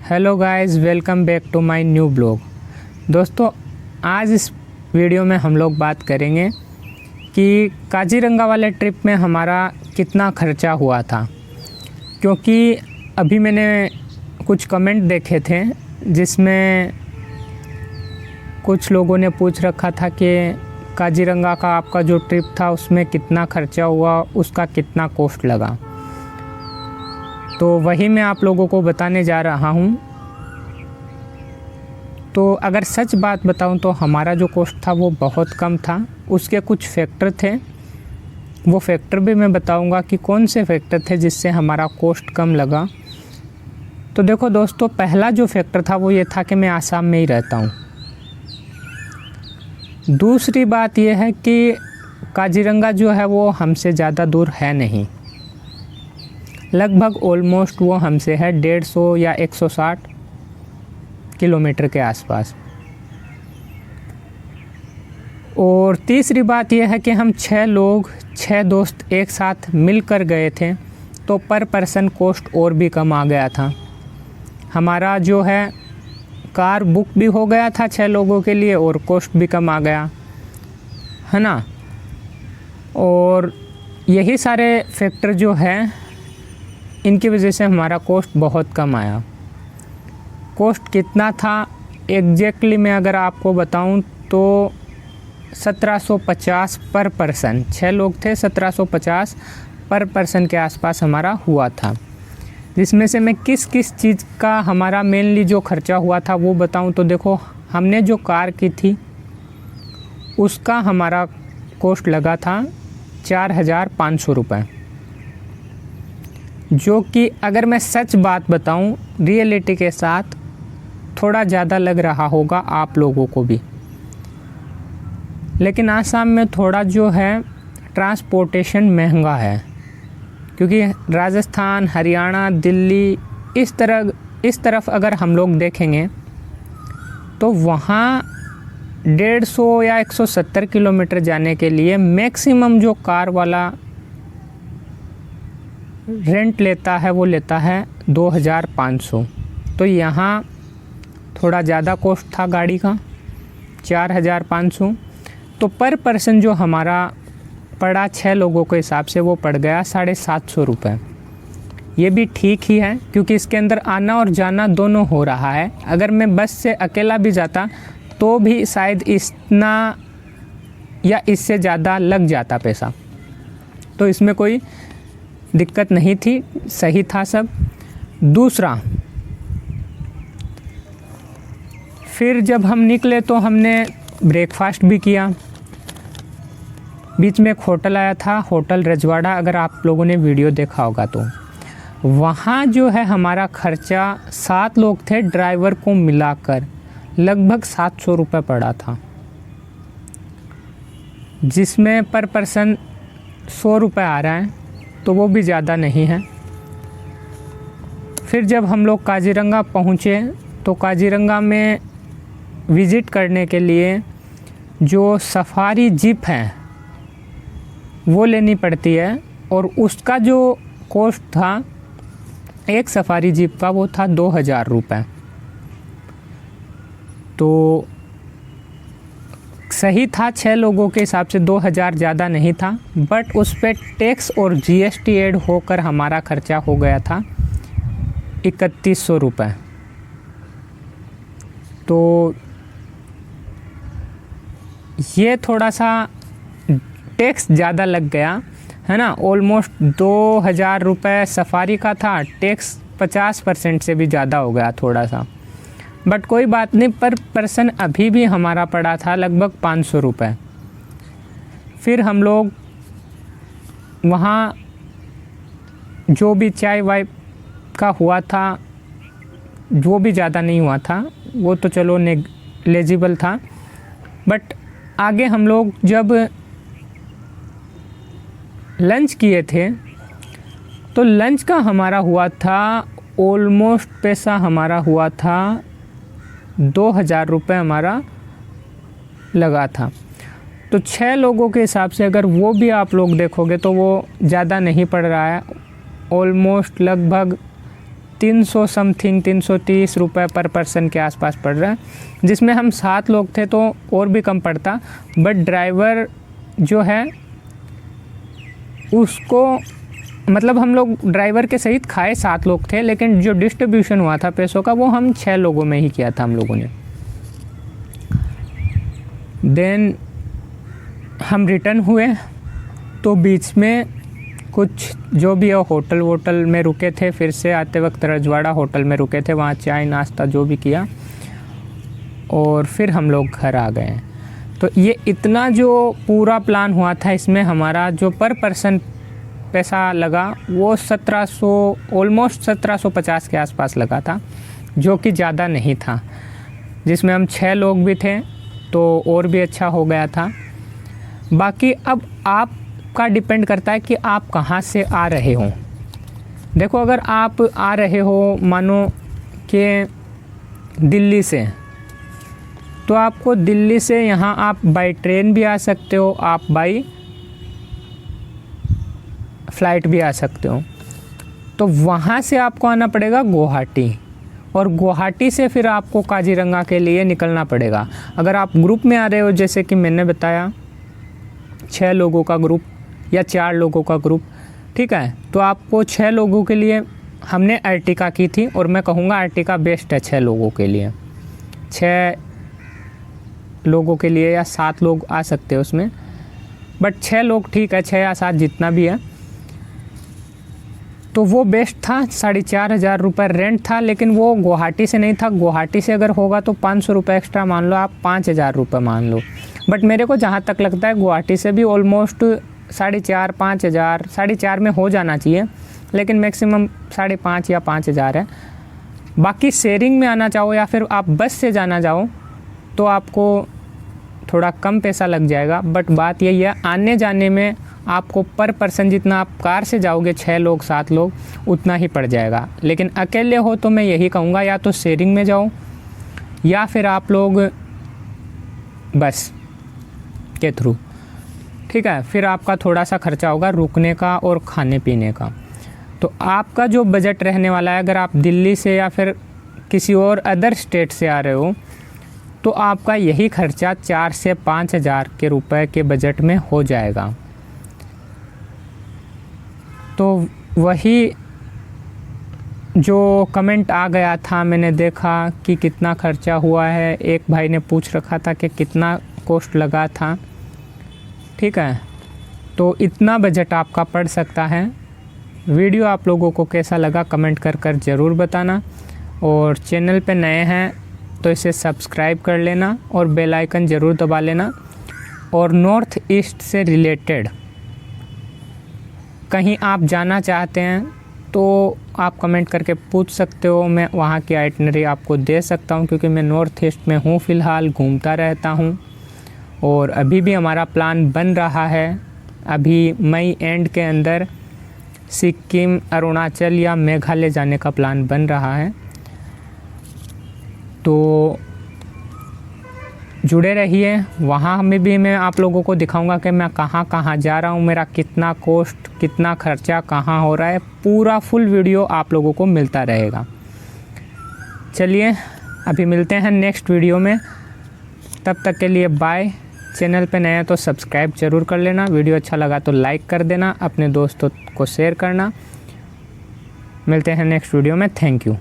Hello guys, welcome back to my new blog. दोस्तों, आज इस वीडियो में हम लोग बात करेंगे कि काजीरंगा वाले ट्रिप में हमारा कितना खर्चा हुआ था। क्योंकि अभी मैंने कुछ कमेंट देखे थे जिसमें कुछ लोगों ने पूछ रखा था कि काजीरंगा का आपका जो ट्रिप था उसमें कितना खर्चा हुआ, उसका कितना कॉस्ट लगा। तो वही मैं आप लोगों को बताने जा रहा हूँ। तो अगर सच बात बताऊँ तो हमारा जो कॉस्ट था वो बहुत कम था। उसके कुछ फैक्टर थे, वो फैक्टर भी मैं बताऊँगा कि कौन से फैक्टर थे जिससे हमारा कॉस्ट कम लगा। तो देखो दोस्तों, पहला जो फैक्टर था वो ये था कि मैं आसाम में ही रहता हूँ। दूसरी बात ये है कि काजीरंगा जो है वो हमसे ज़्यादा दूर है नहीं, लगभग ऑलमोस्ट वो हमसे है 150 या 160 किलोमीटर के आसपास। और तीसरी बात यह है कि हम 6 दोस्त एक साथ मिलकर गए थे, तो पर पर्सन कॉस्ट और भी कम आ गया था। हमारा जो है कार बुक भी हो गया था 6 लोगों के लिए और कॉस्ट भी कम आ गया, है ना। और यही सारे फैक्टर जो है इनकी वजह से हमारा कॉस्ट बहुत कम आया। कॉस्ट कितना था एग्जैक्टली मैं अगर आपको बताऊं तो 1750 पर पर्सन, 6 लोग थे, 1750 पर पर्सन के आसपास हमारा हुआ था। जिसमें से मैं किस किस चीज़ का हमारा मेनली जो खर्चा हुआ था वो बताऊं तो देखो, हमने जो कार की थी उसका हमारा कॉस्ट लगा था 4500 रुपये, जो कि अगर मैं सच बात बताऊं रियलिटी के साथ थोड़ा ज़्यादा लग रहा होगा आप लोगों को भी। लेकिन आसाम में थोड़ा जो है ट्रांसपोर्टेशन महंगा है, क्योंकि राजस्थान, हरियाणा, दिल्ली इस तरफ अगर हम लोग देखेंगे तो वहाँ 150 या 170 किलोमीटर जाने के लिए मैक्सिमम जो कार वाला रेंट लेता है वो लेता है 2500। तो यहाँ थोड़ा ज़्यादा कॉस्ट था गाड़ी का, 4500। तो पर पर्सन जो हमारा पड़ा 6 लोगों के हिसाब से वो पड़ गया 750 रुपये। ये भी ठीक ही है, क्योंकि इसके अंदर आना और जाना दोनों हो रहा है। अगर मैं बस से अकेला भी जाता तो भी शायद इतना या इससे ज़्यादा लग जाता पैसा, तो इसमें कोई दिक्कत नहीं थी, सही था सब। दूसरा, फिर जब हम निकले तो हमने ब्रेकफास्ट भी किया। बीच में एक होटल आया था, होटल रजवाड़ा, अगर आप लोगों ने वीडियो देखा होगा तो वहाँ जो है हमारा खर्चा 7 लोग थे, ड्राइवर को मिलाकर लगभग 700 रुपये पड़ा था, जिसमें पर पर्सन 100 रुपये आ रहा है, तो वो भी ज़्यादा नहीं है। फिर जब हम लोग काजीरंगा पहुँचे तो काजीरंगा में विज़िट करने के लिए जो सफारी जीप है वो लेनी पड़ती है, और उसका जो कॉस्ट था एक सफारी जीप का वो था 2000 रुपये। तो सही था, 6 लोगों के हिसाब से 2000 ज़्यादा नहीं था, बट उस पर टैक्स और जीएसटी ऐड होकर हमारा खर्चा हो गया था 3100 रुपये। तो ये थोड़ा सा टैक्स ज़्यादा लग गया, है ना। ऑलमोस्ट 2000 रुपये सफारी का था, टैक्स 50% से भी ज़्यादा हो गया थोड़ा सा, बट कोई बात नहीं। पर पर्सन अभी भी हमारा पड़ा था लगभग 500 रुपये। फिर हम लोग वहाँ जो भी चाय वाय का हुआ था वो भी ज़्यादा नहीं हुआ था, वो तो चलो नेग्लिजिबल था। बट आगे हम लोग जब लंच किए थे तो लंच का हमारा हुआ था ऑलमोस्ट पैसा हमारा हुआ था 2000 रुपये हमारा लगा था। तो 6 लोगों के हिसाब से अगर वो भी आप लोग देखोगे तो वो ज़्यादा नहीं पड़ रहा है, ऑलमोस्ट लगभग 300 समथिंग 330 रुपये पर पर्सन के आसपास पड़ रहा है, जिसमें हम 7 लोग थे तो और भी कम पड़ता। बट ड्राइवर जो है उसको मतलब हम लोग ड्राइवर के सहित खाए 7 लोग थे, लेकिन जो डिस्ट्रीब्यूशन हुआ था पैसों का वो हम 6 लोगों में ही किया था हम लोगों ने। देन हम रिटर्न हुए तो बीच में कुछ जो भी है होटल वोटल में रुके थे, फिर से आते वक्त रजवाड़ा होटल में रुके थे, वहाँ चाय नाश्ता जो भी किया और फिर हम लोग घर आ गए। तो ये इतना जो पूरा प्लान हुआ था, इसमें हमारा जो पर पर्सन पैसा लगा वो 1700 ऑलमोस्ट 1750 के आसपास लगा था, जो कि ज़्यादा नहीं था। जिसमें हम 6 लोग भी थे तो और भी अच्छा हो गया था। बाकी अब आपका डिपेंड करता है कि आप कहाँ से आ रहे हो। देखो अगर आप आ रहे हो मानो कि दिल्ली से, तो आपको दिल्ली से यहाँ आप बाई ट्रेन भी आ सकते हो, आप बाई फ्लाइट भी आ सकते हो। तो वहाँ से आपको आना पड़ेगा गुवाहाटी, और गुवाहाटी से फिर आपको काजीरंगा के लिए निकलना पड़ेगा। अगर आप ग्रुप में आ रहे हो, जैसे कि मैंने बताया 6 लोगों का ग्रुप या 4 लोगों का ग्रुप, ठीक है, तो आपको 6 लोगों के लिए हमने अर्टिका की थी, और मैं कहूँगा अर्टिका बेस्ट है 6 लोगों के लिए। 6 लोगों के लिए या 7 लोग आ सकते हैं उसमें, बट 6 लोग ठीक है, 6 या 7 जितना भी है। तो वो बेस्ट था। 4500 रुपये रेंट था, लेकिन वो गुवाहाटी से नहीं था। गुवाहाटी से अगर होगा तो 500 रुपये एक्स्ट्रा मान लो, आप 5000 रुपये मान लो। बट मेरे को जहाँ तक लगता है गुवाहाटी से भी ऑलमोस्ट 4,500 5,000 4,500 में हो जाना चाहिए, लेकिन मैक्सिमम 5,500 या 5,000 है। बाकी शेयरिंग में आना चाहो या फिर आप बस से जाना चाहो तो आपको थोड़ा कम पैसा लग जाएगा। बट बात यही है, आने जाने में आपको पर पर्सन जितना आप कार से जाओगे 6 लोग 7 लोग उतना ही पड़ जाएगा। लेकिन अकेले हो तो मैं यही कहूँगा, या तो शेयरिंग में जाओ या फिर आप लोग बस के थ्रू, ठीक है। फिर आपका थोड़ा सा खर्चा होगा रुकने का और खाने पीने का। तो आपका जो बजट रहने वाला है, अगर आप दिल्ली से या फिर किसी और अदर स्टेट से आ रहे हो, तो आपका यही खर्चा 4 से 5,000 के रुपए के बजट में हो जाएगा। तो वही जो कमेंट आ गया था, मैंने देखा कि कितना खर्चा हुआ है। एक भाई ने पूछ रखा था कि कितना कॉस्ट लगा था, ठीक है। तो इतना बजट आपका पड़ सकता है। वीडियो आप लोगों को कैसा लगा कमेंट कर ज़रूर बताना, और चैनल पे नए हैं तो इसे सब्सक्राइब कर लेना और बेल आइकन ज़रूर दबा लेना। और नॉर्थ ईस्ट से रिलेटेड कहीं आप जाना चाहते हैं तो आप कमेंट करके पूछ सकते हो, मैं वहाँ की आइटनरी आपको दे सकता हूँ, क्योंकि मैं नॉर्थ ईस्ट में हूँ फ़िलहाल, घूमता रहता हूँ। और अभी भी हमारा प्लान बन रहा है, अभी मई एंड के अंदर सिक्किम, अरुणाचल या मेघालय जाने का प्लान बन रहा है। तो जुड़े रहिए, वहाँ में भी मैं आप लोगों को दिखाऊंगा कि मैं कहाँ कहाँ जा रहा हूँ, मेरा कितना कॉस्ट, कितना खर्चा कहाँ हो रहा है। पूरा फुल वीडियो आप लोगों को मिलता रहेगा। चलिए अभी मिलते हैं नेक्स्ट वीडियो में, तब तक के लिए बाय। चैनल पे नए हैं तो सब्सक्राइब ज़रूर कर लेना, वीडियो अच्छा लगा तो लाइक कर देना, अपने दोस्तों को शेयर करना। मिलते हैं नेक्स्ट वीडियो में। Thank you.